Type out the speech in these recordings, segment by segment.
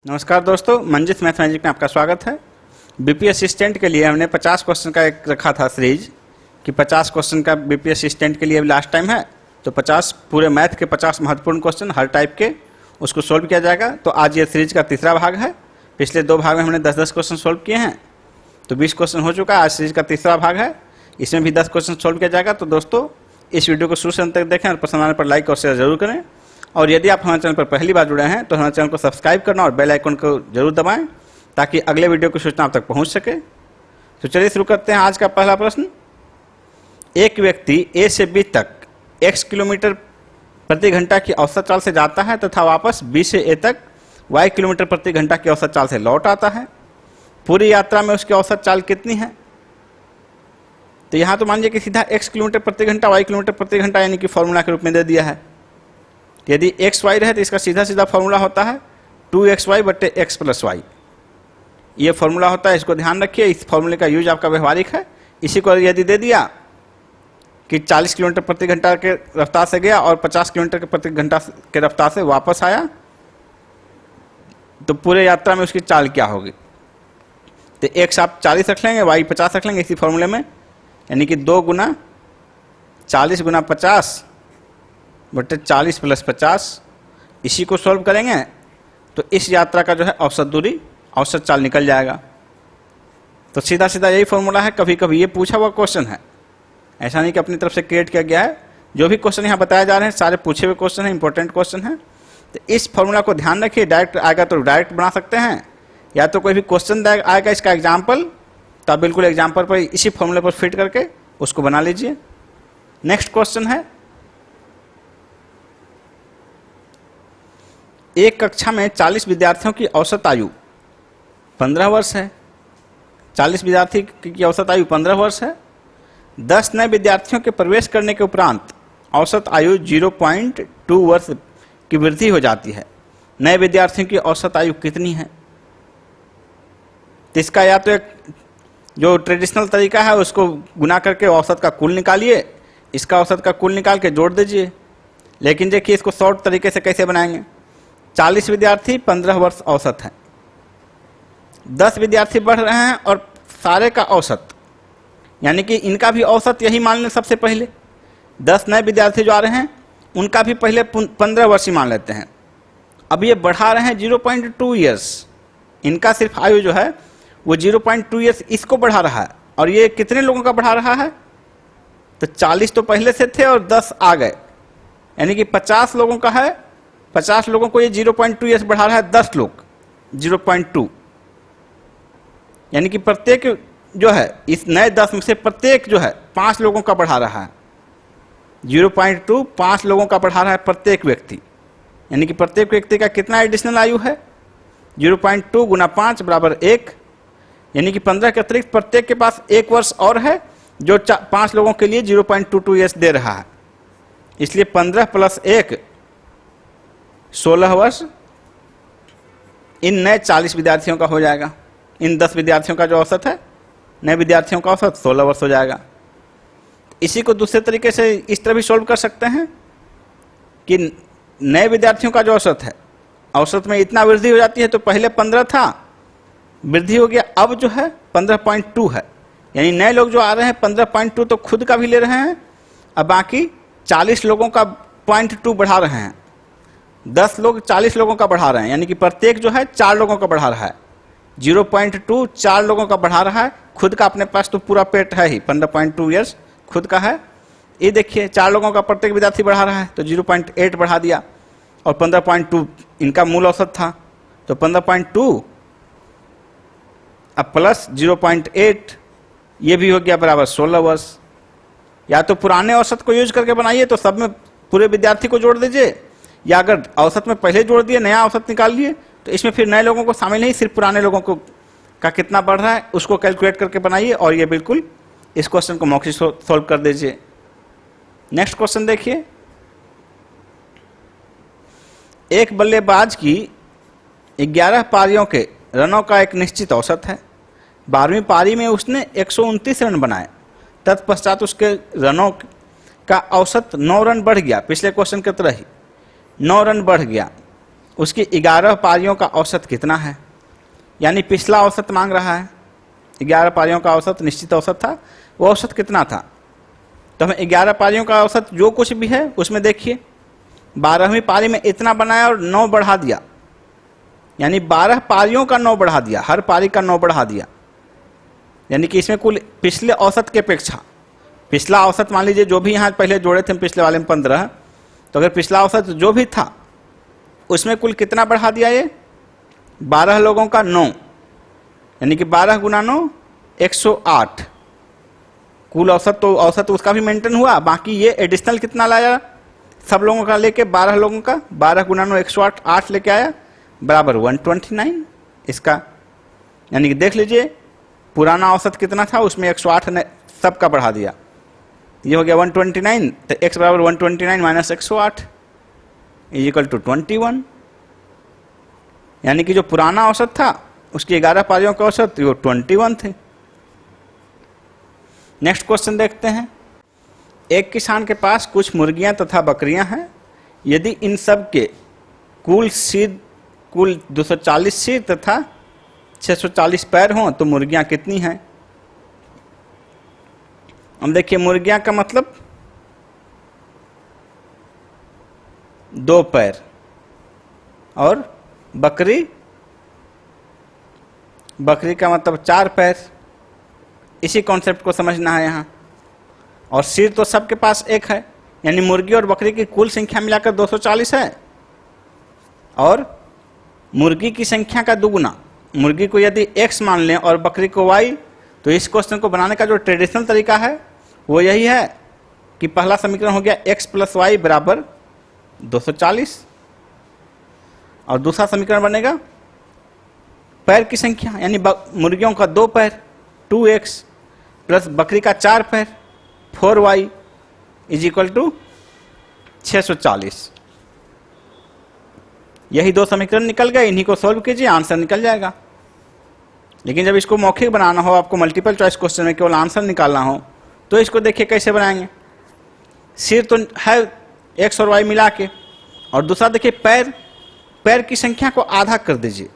नमस्कार दोस्तों, मंजित मैथमेटिक्स में आपका स्वागत है। बीपी असिस्टेंट के लिए हमने 50 क्वेश्चन का एक रखा था सीरीज कि 50 क्वेश्चन का बीपी असिस्टेंट के लिए लास्ट टाइम है, तो 50 पूरे मैथ के 50 महत्वपूर्ण क्वेश्चन हर टाइप के उसको सोल्व किया जाएगा। तो आज ये सीरीज का तीसरा भाग है। पिछले 2 भाग में हमने 10-10 क्वेश्चन सोल्व किए हैं, तो 20 क्वेश्चन हो चुका है। आज सीरीज का तीसरा भाग है, इसमें भी 10 क्वेश्चन सोल्व किया जाएगा। तो दोस्तों इस वीडियो को शुरू से अंत तक देखें और पसंद आने पर लाइक और शेयर जरूर करें। और यदि आप हमारे चैनल पर पहली बार जुड़े हैं तो हमारे चैनल को सब्सक्राइब करना और बेल आइकन को जरूर दबाएं ताकि अगले वीडियो की सूचना आप तक पहुंच सके। तो चलिए शुरू करते हैं। आज का पहला प्रश्न, एक व्यक्ति ए से बी तक x किलोमीटर प्रति घंटा की औसत चाल से जाता है तथा वापस बी से ए तक y किलोमीटर प्रति घंटा की औसत चाल से लौट आता है। पूरी यात्रा में उसकी औसत चाल कितनी है? तो यहाँ तो मान लीजिए कि सीधा x किलोमीटर प्रति घंटा y किलोमीटर प्रति घंटा यानी कि फॉर्मूला के रूप में दे दिया है। यदि एक्स वाई रहे तो इसका सीधा सीधा फॉर्मूला होता है 2xy बटे x प्लस वाई। ये फॉर्मूला होता है, इसको ध्यान रखिए। इस फॉर्मूले का यूज आपका व्यवहारिक है। इसी को यदि दे दिया कि 40 किलोमीटर प्रति घंटा के रफ्तार से गया और 50 किलोमीटर प्रति घंटा के रफ्तार से वापस आया, तो पूरे यात्रा में उसकी चाल क्या होगी? तो x आप 40 रख लेंगे, y 50 रख लेंगे इसी फॉर्मूले में, यानी कि 2 गुना 40 गुना 50 बटे 40 प्लस 50। इसी को सॉल्व करेंगे तो इस यात्रा का जो है औसत दूरी, औसत चाल निकल जाएगा। तो सीधा सीधा यही फॉर्मूला है। कभी कभी ये पूछा हुआ क्वेश्चन है, ऐसा नहीं कि अपनी तरफ से क्रिएट किया गया है। जो भी क्वेश्चन यहाँ बताए जा रहे हैं सारे पूछे हुए क्वेश्चन हैं, इंपॉर्टेंट क्वेश्चन हैं। तो इस फॉर्मूला को ध्यान रखिए। डायरेक्ट आएगा तो डायरेक्ट बना सकते हैं, या तो कोई भी क्वेश्चन आएगा इसका एग्जाम्पल, तो आप बिल्कुल एग्जाम्पल पर इसी फॉर्मूले पर फिट करके उसको बना लीजिए। नेक्स्ट क्वेश्चन है, एक कक्षा में 40 विद्यार्थियों की औसत आयु 15 वर्ष है। 40 विद्यार्थी की औसत आयु 15 वर्ष है। 10 नए विद्यार्थियों के प्रवेश करने के उपरांत औसत आयु 0.2 वर्ष की वृद्धि हो जाती है। नए विद्यार्थियों की औसत आयु कितनी है? तो इसका या तो एक जो ट्रेडिशनल तरीका है उसको गुना करके औसत का कुल निकालिए, इसका औसत का कुल निकाल के जोड़ दीजिए। लेकिन देखिए इसको शॉर्ट तरीके से कैसे बनाएंगे। 40 विद्यार्थी 15 वर्ष औसत है, 10 विद्यार्थी बढ़ रहे हैं और सारे का औसत, यानी कि इनका भी औसत यही मान लें। सबसे पहले 10 नए विद्यार्थी जो आ रहे हैं उनका भी पहले 15 वर्ष ही मान लेते हैं। अब ये बढ़ा रहे हैं 0.2 ईयर्स, इनका सिर्फ आयु जो है वो 0.2 ईयर्स इसको बढ़ा रहा है। और ये कितने लोगों का बढ़ा रहा है? तो 40 तो पहले से थे और 10 आ गए, यानी कि 50 लोगों का है। 50 लोगों को ये 0.2 ईयर्स बढ़ा रहा है, 10 लोग 0.2, यानी कि प्रत्येक जो है इस नए 10 में से प्रत्येक जो है 5 लोगों का बढ़ा रहा है। 0.2 5 लोगों का बढ़ा रहा है प्रत्येक व्यक्ति, यानी कि प्रत्येक व्यक्ति का कितना एडिशनल आयु है? 0.2 गुना 5 बराबर 1, यानी कि 15 के अतिरिक्त प्रत्येक के पास 1 वर्ष और है, जो 5 लोगों के लिए 0.22 ईयर्स दे रहा है। इसलिए 15 प्लस 1 16 वर्ष इन नए 40 विद्यार्थियों का हो जाएगा। इन 10 विद्यार्थियों का जो औसत है, नए विद्यार्थियों का औसत 16 वर्ष हो जाएगा। इसी को दूसरे तरीके से इस तरह भी सोल्व कर सकते हैं कि नए विद्यार्थियों का जो औसत है, औसत में इतना वृद्धि हो जाती है। तो पहले 15 था, वृद्धि हो गया, अब जो है 15.2 है, यानी नए लोग जो आ रहे हैं 15.2 तो खुद का भी ले रहे हैं, अब बाकी 40 लोगों का 0.2 बढ़ा रहे हैं। 10 लोग 40 लोगों का बढ़ा रहे हैं, यानी कि प्रत्येक जो है 4 लोगों का बढ़ा रहा है। 0.2 4 लोगों का बढ़ा रहा है, खुद का अपने पास तो पूरा पेट है ही, 15.2 ईयर्स खुद का है। ये देखिए 4 लोगों का प्रत्येक विद्यार्थी बढ़ा रहा है, तो 0.8 बढ़ा दिया, और 15.2 इनका मूल औसत था। तो 15.2 अब प्लस 0.8 ये भी हो गया बराबर 16 वर्ष। या तो पुराने औसत को यूज करके बनाइए, तो सब में पूरे विद्यार्थी को जोड़ दीजिए, या अगर औसत में पहले जोड़ दिए, नया औसत निकाल लिए, तो इसमें फिर नए लोगों को शामिल नहीं, सिर्फ पुराने लोगों को का कितना बढ़ रहा है उसको कैलकुलेट करके बनाइए, और ये बिल्कुल इस क्वेश्चन को मौखिक सॉल्व कर दीजिए। नेक्स्ट क्वेश्चन देखिए, एक बल्लेबाज की 11 पारियों के रनों का एक निश्चित औसत है। 12वीं पारी में उसने 129 रन बनाए, तत्पश्चात उसके रनों का औसत 9 रन बढ़ गया। पिछले क्वेश्चन की तरह ही 9 रन बढ़ गया। उसकी 11 पारियों का औसत कितना है, यानी पिछला औसत मांग रहा है। 11 पारियों का औसत निश्चित औसत था, वो औसत कितना था। तो हमें 11 पारियों का औसत जो कुछ भी है उसमें देखिए 12वीं पारी में इतना बनाया और 9 बढ़ा दिया, यानी 12 पारियों का 9 बढ़ा दिया, हर पारी का 9 बढ़ा दिया, यानी कि इसमें कुल पिछले औसत की अपेक्षा, पिछला औसत मान लीजिए जो भी यहाँ पहले जोड़े थे पिछले वाले में 15, तो अगर पिछला औसत जो भी था उसमें कुल कितना बढ़ा दिया, ये 12 लोगों का 9, यानी कि 12 गुना 9 108। कुल औसत तो औसत उसका भी मेंटेन हुआ, बाकी ये एडिशनल कितना लाया सब लोगों का लेके 12 लोगों का 12 गुना 9 108, 8 लेके आया बराबर 129 इसका। यानी कि देख लीजिए पुराना औसत कितना था उसमें 108 ने सबका बढ़ा दिया, ये हो गया 129। तो x बराबर 129 माइनस 108 इज इक्वल टू 21, यानी कि जो पुराना औसत था उसकी 11 पारियों के औसत वो 21 थे। नेक्स्ट क्वेश्चन देखते हैं। एक किसान के पास कुछ मुर्गियां तथा बकरियां हैं, यदि इन सब के कुल 240 सिर तथा 640 पैर हों तो मुर्गियां कितनी हैं। हम देखिए मुर्गियां का मतलब 2 पैर और बकरी का मतलब 4 पैर, इसी कॉन्सेप्ट को समझना है यहाँ। और सिर तो सबके पास एक है, यानी मुर्गी और बकरी की कुल संख्या मिलाकर 240 है और मुर्गी की संख्या का दुगुना, मुर्गी को यदि x मान लें और बकरी को y, तो इस क्वेश्चन को बनाने का जो ट्रेडिशनल तरीका है वो यही है कि पहला समीकरण हो गया x प्लस वाई बराबर 240 और दूसरा समीकरण बनेगा पैर की संख्या, यानी मुर्गियों का 2 पैर 2x प्लस बकरी का 4 पैर 4y इज इक्वल टू 640। यही 2 समीकरण निकल गए, इन्हीं को सॉल्व कीजिए आंसर निकल जाएगा। लेकिन जब इसको मौखिक बनाना हो, आपको मल्टीपल चॉइस क्वेश्चन में केवल आंसर निकालना हो, तो इसको देखिए कैसे बनाएंगे। सिर तो है x और y मिला के, और दूसरा देखिए पैर की संख्या को आधा कर दीजिए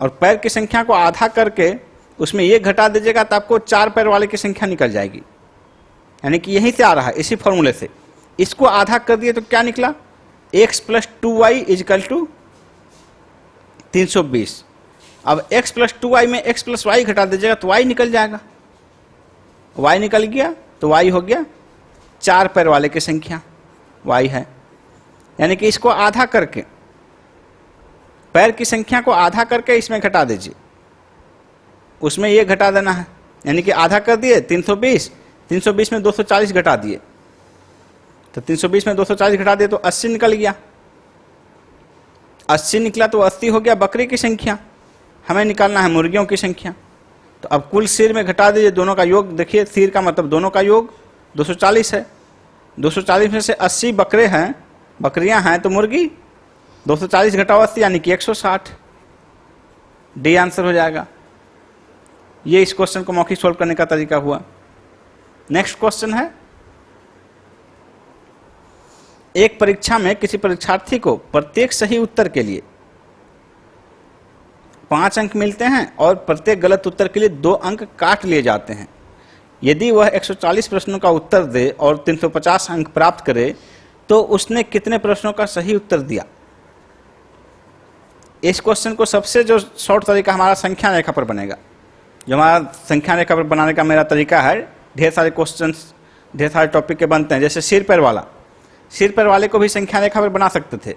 और पैर की संख्या को आधा करके उसमें ये घटा दीजिएगा तो आपको 4 पैर वाले की संख्या निकल जाएगी, यानी कि यहीं से आ रहा है इसी फॉर्मूले से। इसको आधा कर दिए तो क्या निकला, x plus 2y is equal to 320। अब x प्लस 2y में x प्लस वाई घटा दीजिएगा तो y निकल जाएगा, y निकल गया तो y हो गया 4 पैर वाले की संख्या y है, यानी कि इसको आधा करके पैर की संख्या को आधा करके इसमें घटा दीजिए, उसमें ये घटा देना है, यानी कि आधा कर दिए 320 में 240 घटा दिए, तो 320 में 240 घटा दिए तो 80 निकल गया। 80 निकला तो 80 हो गया बकरी की संख्या, हमें निकालना है मुर्गियों की संख्या। तो अब कुल सिर में घटा दीजिए, दोनों का योग देखिए, सिर का मतलब दोनों का योग 240 है, 240 में से 80 बकरे हैं, बकरियां हैं, तो मुर्गी 240 घटाओ 80 यानी कि 160, डी आंसर हो जाएगा। ये इस क्वेश्चन को मौखिक सोल्व करने का तरीका हुआ। नेक्स्ट क्वेश्चन है, एक परीक्षा में किसी परीक्षार्थी को प्रत्येक सही उत्तर के लिए 5 अंक मिलते हैं और प्रत्येक गलत उत्तर के लिए 2 अंक काट लिए जाते हैं। यदि वह 140 प्रश्नों का उत्तर दे और 350 अंक प्राप्त करे तो उसने कितने प्रश्नों का सही उत्तर दिया। इस क्वेश्चन को सबसे जो शॉर्ट तरीका हमारा संख्या रेखा पर बनेगा। जो हमारा संख्या रेखा पर बनाने का मेरा तरीका है, ढेर सारे क्वेश्चंस ढेर सारे टॉपिक के बनते हैं, जैसे सिर पैर वाले को भी संख्या रेखा पर बना सकते थे।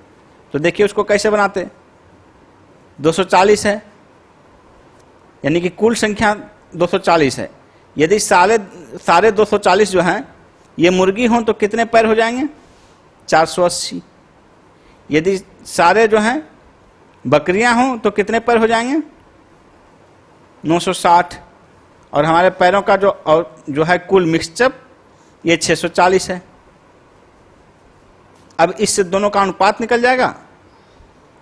तो देखिए उसको कैसे बनाते, 240 है, यानी कि कुल संख्या 240 है। यदि सारे 240 जो हैं ये मुर्गी हों तो कितने पैर हो जाएंगे, 480। यदि सारे जो हैं बकरियां हों तो कितने पैर हो जाएंगे, 960। और हमारे पैरों का जो है कुल मिक्सचर ये 640 है। अब इससे दोनों का अनुपात निकल जाएगा,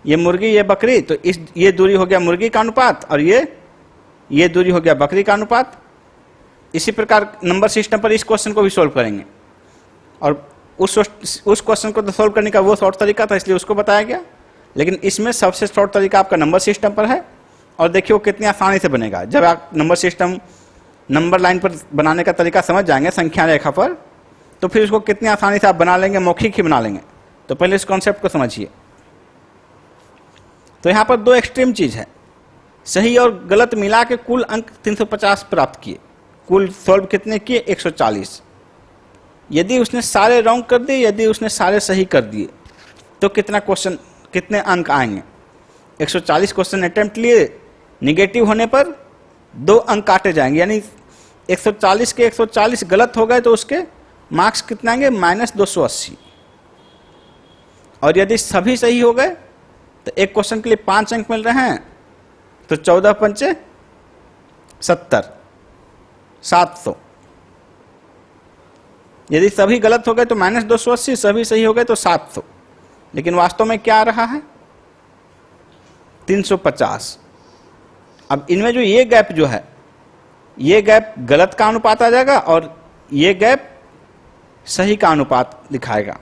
ये मुर्गी ये बकरी, तो ये दूरी हो गया मुर्गी का अनुपात और ये दूरी हो गया बकरी का अनुपात। इसी प्रकार नंबर सिस्टम पर इस क्वेश्चन को भी सोल्व करेंगे। और उस क्वेश्चन को तो सॉल्व करने का वो शॉर्ट तरीका था, इसलिए उसको बताया गया। लेकिन इसमें सबसे शॉर्ट तरीका आपका नंबर सिस्टम पर है, और देखिए वो कितनी आसानी से बनेगा। जब आप नंबर सिस्टम नंबर लाइन पर बनाने का तरीका समझ जाएंगे संख्या रेखा पर, तो फिर उसको कितनी आसानी से आप बना लेंगे, मौखिक ही बना लेंगे। तो पहले इस कॉन्सेप्ट को समझिए। तो यहाँ पर दो एक्सट्रीम चीज़ है, सही और गलत मिला के कुल अंक 350 प्राप्त किए। कुल सॉल्व कितने किए? 140। यदि उसने सारे रॉन्ग कर दिए, यदि उसने सारे सही कर दिए, तो कितना क्वेश्चन, कितने अंक आएंगे? 140 क्वेश्चन अटेम्प्ट लिए, निगेटिव होने पर 2 अंक काटे जाएंगे, यानी 140 के 140 गलत हो गए तो उसके मार्क्स कितने आएंगे? -280। और यदि सभी सही हो गए तो एक क्वेश्चन के लिए 5 अंक मिल रहे हैं, तो 14 पंचे 70, 700। यदि सभी गलत हो गए तो -280, सभी सही हो गए तो 700। लेकिन वास्तव में क्या आ रहा है? 350। अब इनमें जो ये गैप जो है, ये गैप गलत का अनुपात आ जाएगा और ये गैप सही का अनुपात दिखाएगा।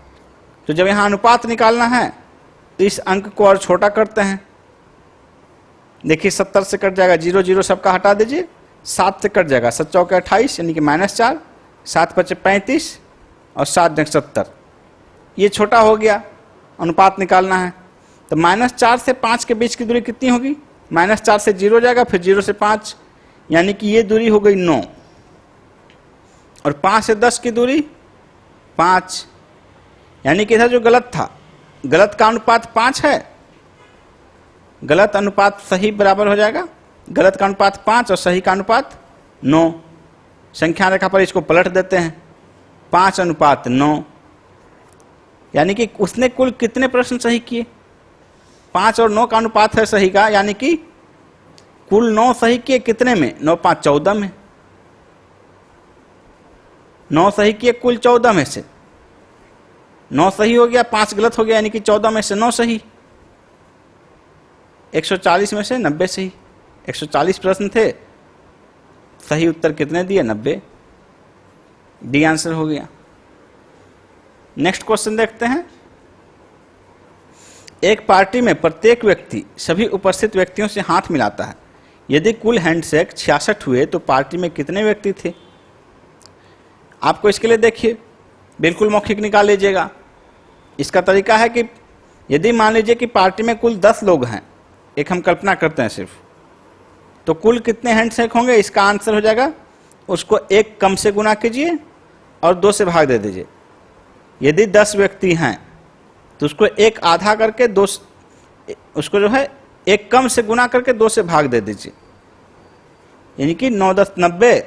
तो जब यहाँ अनुपात निकालना है तो इस अंक को और छोटा करते हैं। देखिए 70 से कट जाएगा, 0 0 सबका हटा दीजिए, 7 से कट जाएगा, 7 चौके 28 यानी कि -4, 7 पचे 35 और 7 जंग 70। ये छोटा हो गया, अनुपात निकालना है। तो -4 से 5 के बीच की दूरी कितनी होगी? -4 से 0 जाएगा, फिर 0 से 5, यानी कि ये दूरी हो गई 9। और 5 से 10 की दूरी 5, यानी कि इधर जो गलत था, गलत का अनुपात 5 है, गलत अनुपात सही बराबर हो जाएगा। गलत का अनुपात 5 और सही का अनुपात 9। संख्या रेखा पर इसको पलट देते हैं, 5:9, यानी कि उसने कुल कितने प्रश्न सही किए? 5 और 9 का अनुपात है सही का, यानी कि कुल 9 सही किए। कितने में? 9 5 14 में। 9 सही किए कुल 14 में से। 9 सही हो गया, 5 गलत हो गया, यानी कि 14 में से 9 सही। 140 में से 90 सही। 140 प्रश्न थे, सही उत्तर कितने दिए? 90। डी आंसर हो गया। नेक्स्ट क्वेश्चन देखते हैं। एक पार्टी में प्रत्येक व्यक्ति सभी उपस्थित व्यक्तियों से हाथ मिलाता है। यदि कुल हैंडशेक 66 हुए तो पार्टी में कितने व्यक्ति थे? आपको इसके लिए देखिए बिल्कुल मौखिक निकाल लीजिएगा। इसका तरीका है कि यदि मान लीजिए कि पार्टी में कुल 10 लोग हैं, एक हम कल्पना करते हैं सिर्फ, तो कुल कितने हैंडशेक होंगे? इसका आंसर हो जाएगा, उसको 1 कम से गुना कीजिए और 2 से भाग दे दीजिए। यदि 10 व्यक्ति हैं तो उसको 1 आधा करके 2, उसको जो है 1 कम से गुना करके 2 से भाग दे दीजिए, यानी कि 9 10 90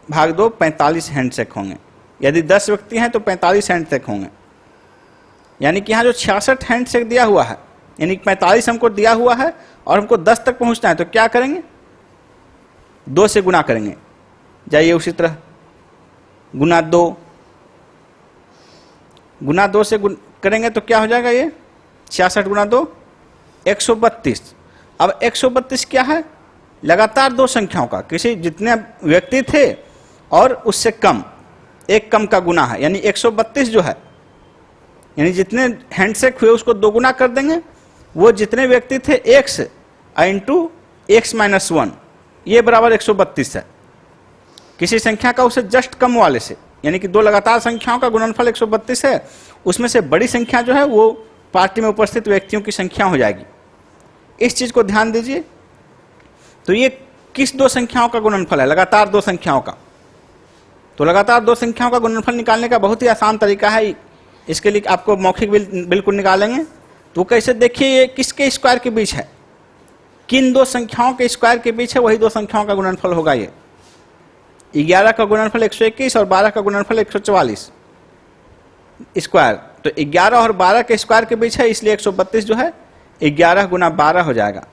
भाग 2 45 हैंडशेक होंगे। यदि 10 व्यक्ति हैं तो 45 हैंडशेक होंगे। यानी कि यहाँ जो 66 हैंडशेक दिया हुआ है, यानी 45 हमको दिया हुआ है और हमको 10 तक पहुँचना है, तो क्या करेंगे? 2 से गुना करेंगे। जाइए उसी तरह गुना 2, गुना 2 से करेंगे तो क्या हो जाएगा? ये 66 गुना 2 132। अब 132 क्या है? लगातार 2 संख्याओं का, किसी जितने व्यक्ति थे और उससे कम, 1 कम का गुना है, यानी 132 जो है, यानी जितने हैंडशेक हुए उसको 2 गुना कर देंगे। वो जितने व्यक्ति थे x इंटू x-1, ये बराबर 132 है। किसी संख्या का उससे जस्ट कम वाले से, यानी कि 2 लगातार संख्याओं का गुणनफल 132 है। उसमें से बड़ी संख्या जो है वो पार्टी में उपस्थित व्यक्तियों की संख्या हो जाएगी। इस चीज को ध्यान दीजिए। तो ये किस 2 संख्याओं का गुणनफल है? लगातार 2 संख्याओं का। तो लगातार 2 संख्याओं का गुणनफल निकालने का बहुत ही आसान तरीका है। इसके लिए आपको मौखिक बिल्कुल निकालेंगे। तो कैसे? देखिए ये किसके स्क्वायर के बीच है? किन 2 संख्याओं के स्क्वायर के बीच है? वही 2 संख्याओं का गुणनफल होगा। ये 11 का गुणनफल 121 और 12 का गुणनफल 144 स्क्वायर। तो 11 और 12 के स्क्वायर के बीच है, इसलिए 132 जो है 11 गुना 12 हो जाएगा।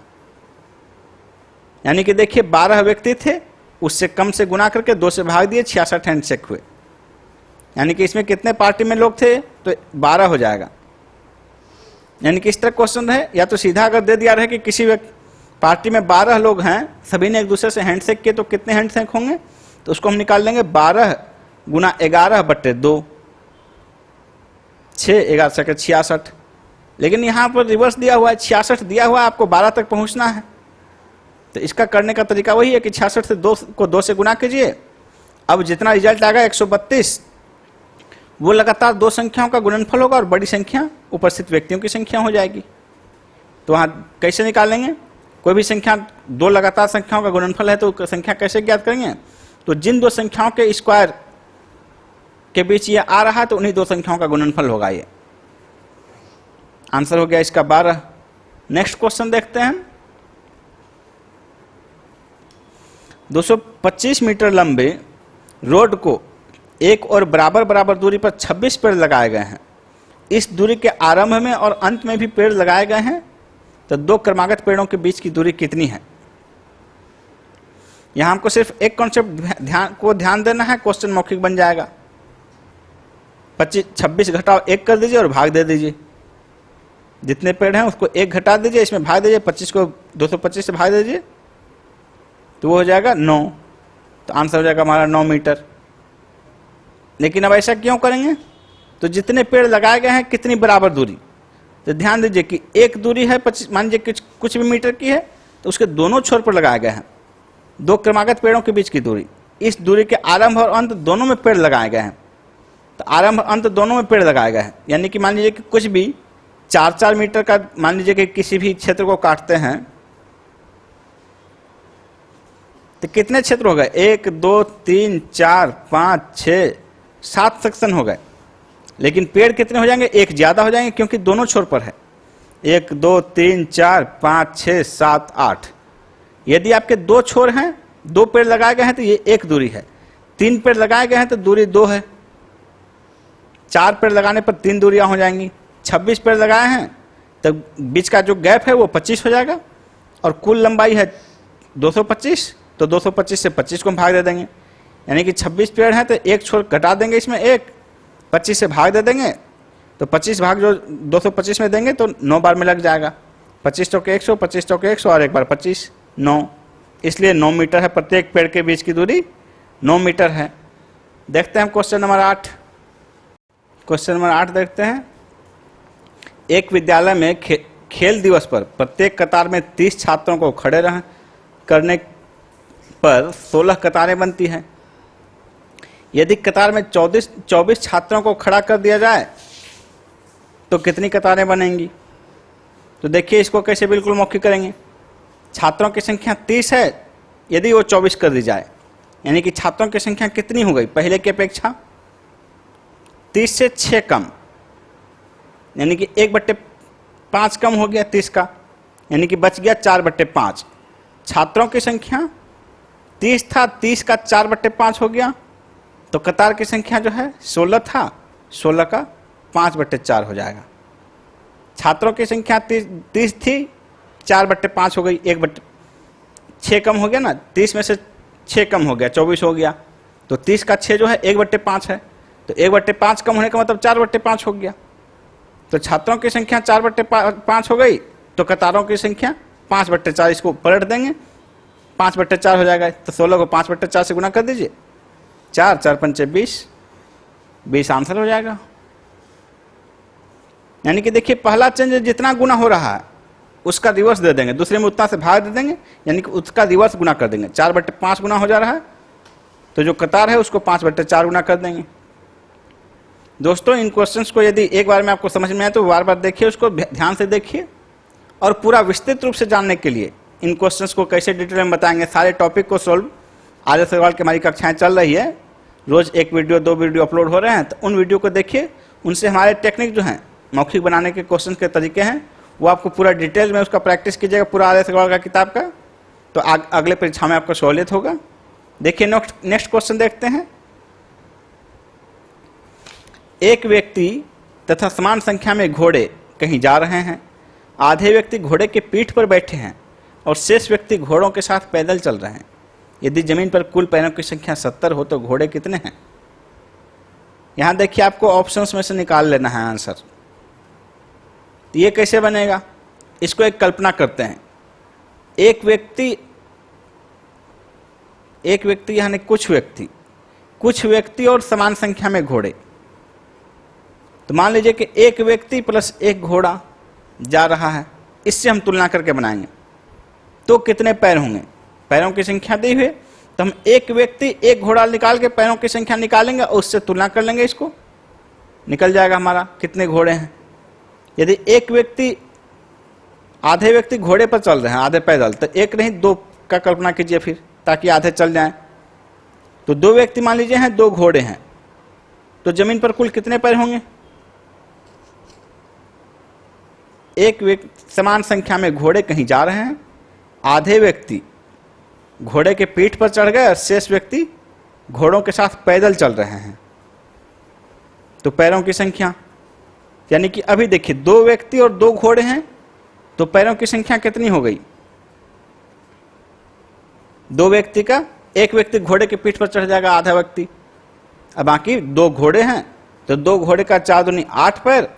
यानी कि देखिए 12 व्यक्ति थे, उससे कम से गुना करके 2 से भाग दिए, 66 हैंडशेक हुए। यानी कि इसमें कितने पार्टी में लोग थे? तो 12 हो जाएगा। यानी कि इस तरह क्वेश्चन है, या तो सीधा अगर दे दिया रहे कि किसी पार्टी में 12 लोग हैं, सभी ने एक दूसरे से हैंडशेक किए, तो कितने हैंडशेक होंगे? तो उसको हम निकाल लेंगे 12 गुना 11/2। 6 11 7 66। लेकिन यहाँ पर रिवर्स दिया हुआ है, 66 दिया हुआ है, आपको 12 तक पहुँचना है। तो इसका करने का तरीका वही है कि 66 से 2 से गुना कीजिए। अब जितना रिजल्ट आएगा 132, वो लगातार 2 संख्याओं का गुणनफल होगा और बड़ी संख्या उपस्थित व्यक्तियों की संख्या हो जाएगी। तो वहाँ कैसे निकालेंगे? कोई भी संख्या 2 लगातार संख्याओं का गुणनफल है तो संख्या कैसे ज्ञात करेंगे? तो जिन 2 संख्याओं के स्क्वायर के बीच ये आ रहा है तो उन्हीं 2 संख्याओं का गुणनफल होगा। ये आंसर हो गया इसका 12। नेक्स्ट क्वेश्चन देखते हैं। 225 मीटर लंबे रोड को एक और बराबर बराबर दूरी पर 26 पेड़ लगाए गए हैं। इस दूरी के आरंभ में और अंत में भी पेड़ लगाए गए हैं, तो 2 क्रमागत पेड़ों के बीच की दूरी कितनी है? यहां हमको सिर्फ एक कॉन्सेप्ट ध्यान देना है, क्वेश्चन मौखिक बन जाएगा। 26 घटाओ 1 कर दीजिए और भाग दे दीजिए। जितने पेड़ हैं उसको 1 घटा दीजिए, इसमें भाग दीजिए, 25 को 225 से भाग दीजिए तो वो हो जाएगा 9। तो आंसर हो जाएगा हमारा 9 मीटर। लेकिन अब ऐसा क्यों करेंगे? तो जितने पेड़ लगाए गए हैं कितनी बराबर दूरी, तो ध्यान दीजिए कि एक दूरी है 25, मान लीजिए कुछ भी मीटर की है, तो उसके दोनों छोर पर लगाए गए हैं 2 क्रमागत पेड़ों के बीच की दूरी। इस दूरी के आरंभ और अंत दोनों में पेड़ लगाए गए हैं। तो आरंभ अंत दोनों में पेड़ लगाए गए हैं, यानी कि मान लीजिए कि कुछ भी 4-4 मीटर का, मान लीजिए कि किसी भी क्षेत्र को काटते हैं तो कितने क्षेत्र हो गए? 1 2 3 4 5 6 7 सेक्शन हो गए। लेकिन पेड़ कितने हो जाएंगे? 1 ज्यादा हो जाएंगे क्योंकि दोनों छोर पर है। 1 2 3 4 5 6 7 8। यदि आपके 2 छोर हैं, 2 पेड़ लगाए गए हैं तो ये 1 दूरी है। 3 पेड़ लगाए गए हैं तो दूरी 2 है। 4 पेड़ लगाने पर 3 दूरियां हो जाएंगी। 26 पेड़ लगाए हैं तो बीच का जो गैप है वो 25 हो जाएगा और कुल लंबाई है 225, तो 225 से 25 को हम भाग दे देंगे, यानी कि 26 पेड़ हैं तो 1 छोर घटा देंगे, इसमें 1 25 से भाग दे देंगे, तो 25 भाग जो 225 में देंगे तो 9 बार में लग जाएगा। 25 चौके 100, 25 चौके 100 और 1 बार 25, 9। इसलिए 9 मीटर है, प्रत्येक पेड़ के बीच की दूरी 9 मीटर है। देखते हैं क्वेश्चन नंबर 8। क्वेश्चन नंबर 8 देखते हैं। एक विद्यालय में खेल दिवस पर प्रत्येक कतार में 30 छात्रों को खड़े करने पर 16 कतारें बनती हैं। यदि कतार में 24 छात्रों को खड़ा कर दिया जाए तो कितनी कतारें बनेंगी? तो देखिए इसको कैसे बिल्कुल मौखिक करेंगे। छात्रों की संख्या 30 है, यदि वो 24 कर दी जाए, यानी कि छात्रों की संख्या कितनी हो गई पहले की अपेक्षा? 30 से 6 कम, यानी कि 1/5 कम हो गया 30 का, यानी कि बच गया 4/5। छात्रों की संख्या 30 था, 30 का 4/5 हो गया, तो कतार की संख्या जो है 16 था, 16 का 5/4 हो जाएगा। छात्रों की संख्या 30 थी, 4/5 हो गई, 1/6 कम हो गया ना, 30 में से 6 कम हो गया, 24 हो गया, तो 30 का 6 जो है 1/5 है, तो 1/5 कम होने का मतलब 4/5 हो गया। तो छात्रों की संख्या 4/5 हो गई, तो कतारों की संख्या 5/4, इसको पलट देंगे 5/4 हो जाएगा। तो 16 को 5/4 से गुना कर दीजिए, 4 4 पंचे 20 आंसर हो जाएगा। यानी कि देखिए पहला चेंज जितना गुना हो रहा है उसका रिवर्स दे देंगे, दूसरे में उतना से भाग दे देंगे, यानी कि उसका रिवर्स गुना कर देंगे। 4/5 गुना हो जा रहा है, तो जो कतार है उसको 5/4 गुना कर देंगे। दोस्तों इन क्वेश्चंस को यदि एक बार में आपको समझ में आए तो बार बार देखिए, उसको ध्यान से देखिए, और पूरा विस्तृत रूप से जानने के लिए इन क्वेश्चंस को कैसे डिटेल में बताएंगे, सारे टॉपिक को सोल्व आर.एस. अग्रवाल की हमारी कक्षाएं चल रही है, रोज 1 वीडियो 2 वीडियो अपलोड हो रहे हैं, तो उन वीडियो को देखिए, उनसे हमारे टेक्निक जो हैं मौखिक बनाने के क्वेश्चन के तरीके हैं वो आपको पूरा डिटेल में उसका प्रैक्टिस कीजिएगा, पूरा आर.एस. अग्रवाल का किताब का, तो अगले परीक्षा में आपको सहूलियत होगा। देखिए नेक्स्ट क्वेश्चन देखते हैं। एक व्यक्ति तथा समान संख्या में घोड़े कहीं जा रहे हैं। आधे व्यक्ति घोड़े के पीठ पर बैठे हैं और शेष व्यक्ति घोड़ों के साथ पैदल चल रहे हैं। यदि जमीन पर कुल पैरों की संख्या 70 हो तो घोड़े कितने हैं? यहां देखिए आपको ऑप्शंस में से निकाल लेना है आंसर। ये कैसे बनेगा, इसको एक कल्पना करते हैं। एक व्यक्ति यानी कुछ व्यक्ति और समान संख्या में घोड़े। तो मान लीजिए कि एक व्यक्ति प्लस एक घोड़ा जा रहा है, इससे हम तुलना करके बनाएंगे। तो कितने पैर होंगे, पैरों की संख्या दी हुई, तो हम एक व्यक्ति एक घोड़ा निकाल के पैरों की संख्या निकालेंगे और उससे तुलना कर लेंगे, इसको निकल जाएगा हमारा कितने घोड़े हैं। यदि एक व्यक्ति, आधे व्यक्ति घोड़े पर चल रहे हैं, आधे पैदल, तो एक नहीं दो का कल्पना कीजिए फिर, ताकि आधे चल जाएं। तो दो व्यक्ति मान लीजिए हैं, दो घोड़े हैं, तो जमीन पर कुल कितने पैर होंगे। एक व्यक्ति, समान संख्या में घोड़े कहीं जा रहे हैं, आधे व्यक्ति घोड़े के पीठ पर चढ़ गए और शेष व्यक्ति घोड़ों के साथ पैदल चल रहे हैं। तो पैरों की संख्या, यानी कि अभी देखिए दो व्यक्ति और दो घोड़े हैं, तो पैरों की संख्या कितनी हो गई। दो व्यक्ति का, एक व्यक्ति घोड़े के पीठ पर चढ़ जाएगा, आधा व्यक्ति, अब बाकी दो घोड़े हैं, तो दो घोड़े का 4 दूनी 8 पैर,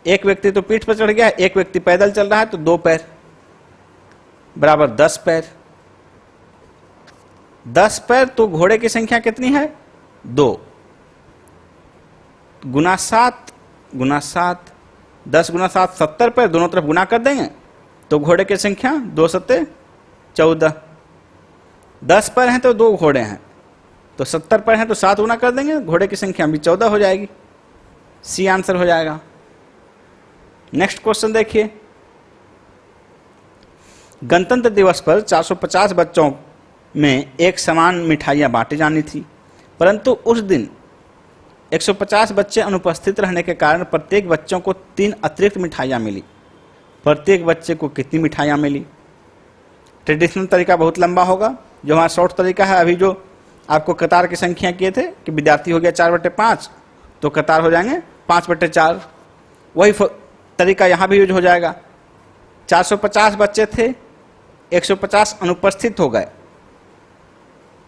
एक व्यक्ति तो पीठ पर चढ़ गया, एक व्यक्ति पैदल चल रहा है, तो 2 पैर बराबर 10 पैर। 10 पैर, तो घोड़े की संख्या कितनी है 2, गुना 7 गुना 7, 10 गुना 7 70 पैर, दोनों तरफ गुना कर देंगे तो घोड़े की संख्या 2 सत्ते 14। 10 पैर हैं तो 2 घोड़े हैं, तो 70 पैर हैं तो 7 गुना कर देंगे, घोड़े की संख्या भी 14 हो जाएगी। सी आंसर हो जाएगा। नेक्स्ट क्वेश्चन देखिए, गणतंत्र दिवस पर 450 बच्चों में एक समान मिठाइयाँ बांटी जानी थी, परंतु उस दिन 150 बच्चे अनुपस्थित रहने के कारण प्रत्येक बच्चों को 3 अतिरिक्त मिठाइयाँ मिली। प्रत्येक बच्चे को कितनी मिठाइयाँ मिली। ट्रेडिशनल तरीका बहुत लंबा होगा, जो हमारा शॉर्ट तरीका है, अभी जो आपको कतार की संख्या किए थे कि विद्यार्थी हो गया 4/5, तो कतार हो जाएंगे 5/4। वही तरीका यहाँ भी यूज हो जाएगा। 450 बच्चे थे, 150 अनुपस्थित हो गए,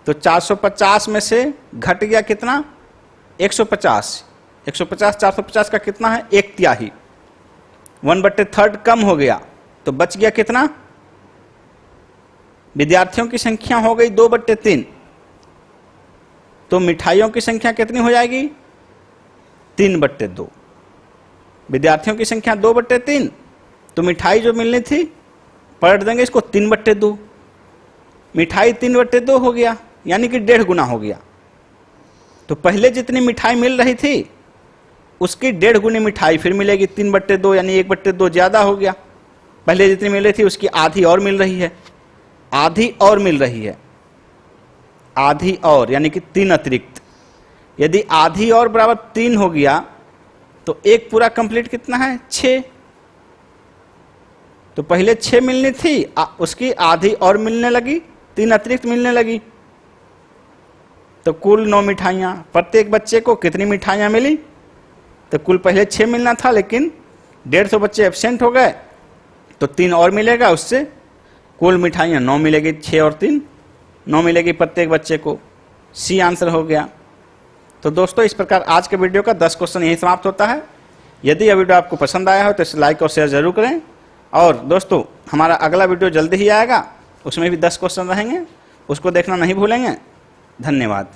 तो 450 में से घट गया कितना 150। 150 450 का कितना है 1/3, 1/3 कम हो गया, तो बच गया कितना। विद्यार्थियों की संख्या हो गई 2/3, तो मिठाइयों की संख्या कितनी हो जाएगी 3/2। विद्यार्थियों की संख्या 2/3, तो मिठाई जो मिलनी थी पलट देंगे इसको 3/2। मिठाई 3/2 हो गया, यानी कि 1.5 गुना हो गया। तो पहले जितनी मिठाई मिल रही थी उसकी 1.5 गुनी मिठाई फिर मिलेगी 3/2, यानी 1/2 ज्यादा हो गया। पहले जितनी मिल रही थी उसकी आधी और मिल रही है, आधी और मिल रही है, आधी और, यानी कि 3 अतिरिक्त। यदि आधी और बराबर 3 हो गया तो एक पूरा कंप्लीट कितना है 6। तो पहले 6 मिलनी थी, उसकी आधी और मिलने लगी, 3 अतिरिक्त मिलने लगी, तो कुल 9 मिठाइयाँ। प्रत्येक बच्चे को कितनी मिठाइयाँ मिली, तो कुल पहले 6 मिलना था, लेकिन 150 बच्चे एब्सेंट हो गए, तो 3 और मिलेगा, उससे कुल मिठाइयाँ 9 मिलेगी। 6 और 3 9 मिलेगी प्रत्येक बच्चे को। सी आंसर हो गया। तो दोस्तों, इस प्रकार आज के वीडियो का 10 क्वेश्चन यही समाप्त होता है। यदि यह वीडियो आपको पसंद आया हो तो इसे लाइक और शेयर जरूर करें। और दोस्तों, हमारा अगला वीडियो जल्दी ही आएगा, उसमें भी 10 क्वेश्चन रहेंगे, उसको देखना नहीं भूलेंगे। धन्यवाद।